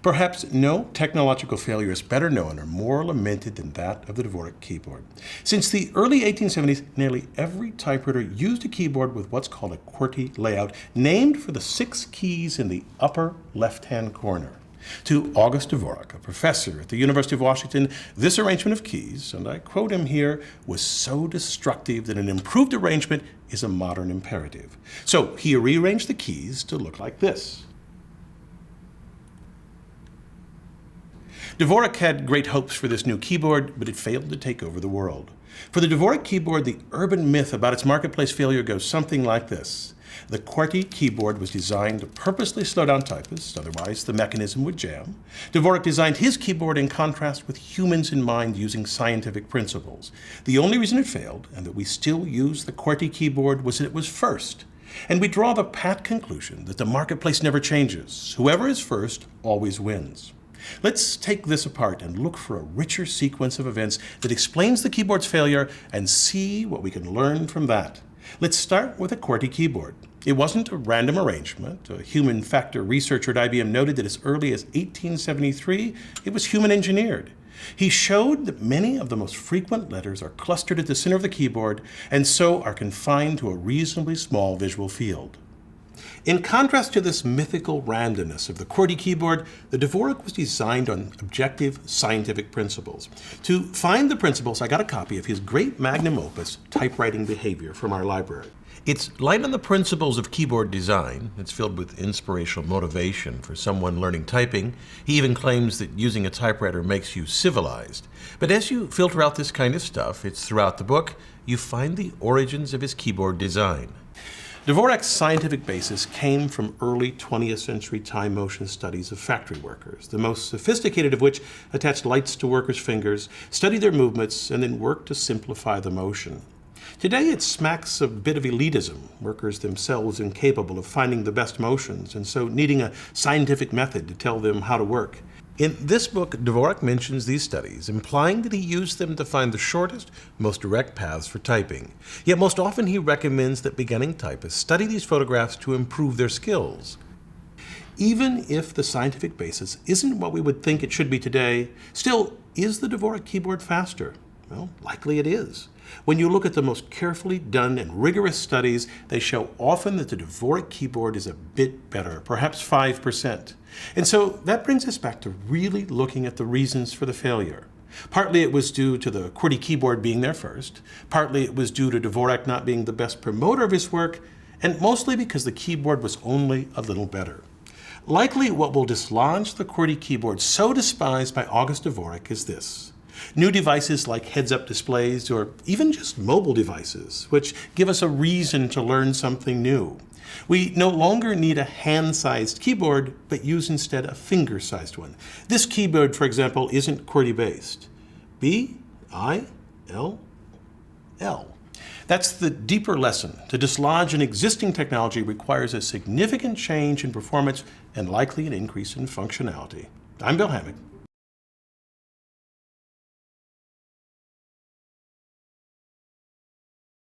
Perhaps no technological failure is better known or more lamented than that of the Dvorak keyboard. Since the early 1870s, nearly every typewriter used a keyboard with what's called a QWERTY layout, named for the 6 keys in the upper left-hand corner. To August Dvorak, a professor at the University of Washington, this arrangement of keys, and I quote him here, was so destructive that an improved arrangement is a modern imperative. So he rearranged the keys to look like this. Dvorak had great hopes for this new keyboard, but it failed to take over the world. For the Dvorak keyboard, the urban myth about its marketplace failure goes something like this. The QWERTY keyboard was designed to purposely slow down typists, otherwise the mechanism would jam. Dvorak designed his keyboard in contrast with humans in mind using scientific principles. The only reason it failed, and that we still use the QWERTY keyboard, was that it was first. And we draw the pat conclusion that the marketplace never changes. Whoever is first always wins. Let's take this apart and look for a richer sequence of events that explains the keyboard's failure and see what we can learn from that. Let's start with a QWERTY keyboard. It wasn't a random arrangement. A human factor researcher at IBM noted that as early as 1873, it was human engineered. He showed that many of the most frequent letters are clustered at the center of the keyboard and so are confined to a reasonably small visual field. In contrast to this mythical randomness of the QWERTY keyboard, the Dvorak was designed on objective scientific principles. To find the principles, I got a copy of his great magnum opus, Typewriting Behavior, from our library. It's light on the principles of keyboard design. It's filled with inspirational motivation for someone learning typing. He even claims that using a typewriter makes you civilized. But as you filter out this kind of stuff, it's throughout the book, you find the origins of his keyboard design. Dvorak's scientific basis came from early 20th century time motion studies of factory workers, the most sophisticated of which attached lights to workers' fingers, studied their movements, and then worked to simplify the motion. Today it smacks a bit of elitism, workers themselves incapable of finding the best motions, and so needing a scientific method to tell them how to work. In this book, Dvorak mentions these studies, implying that he used them to find the shortest, most direct paths for typing. Yet most often he recommends that beginning typists study these photographs to improve their skills. Even if the scientific basis isn't what we would think it should be today, still, is the Dvorak keyboard faster? Well, likely it is. When you look at the most carefully done and rigorous studies, they show often that the Dvorak keyboard is a bit better, perhaps 5%. And so that brings us back to really looking at the reasons for the failure. Partly it was due to the QWERTY keyboard being there first, partly it was due to Dvorak not being the best promoter of his work, and mostly because the keyboard was only a little better. Likely what will dislodge the QWERTY keyboard so despised by August Dvorak is this. New devices like heads-up displays or even just mobile devices, which give us a reason to learn something new. We no longer need a hand-sized keyboard, but use instead a finger-sized one. This keyboard, for example, isn't QWERTY-based. B-I-L-L. That's the deeper lesson. To dislodge an existing technology requires a significant change in performance and likely an increase in functionality. I'm Bill Hammack.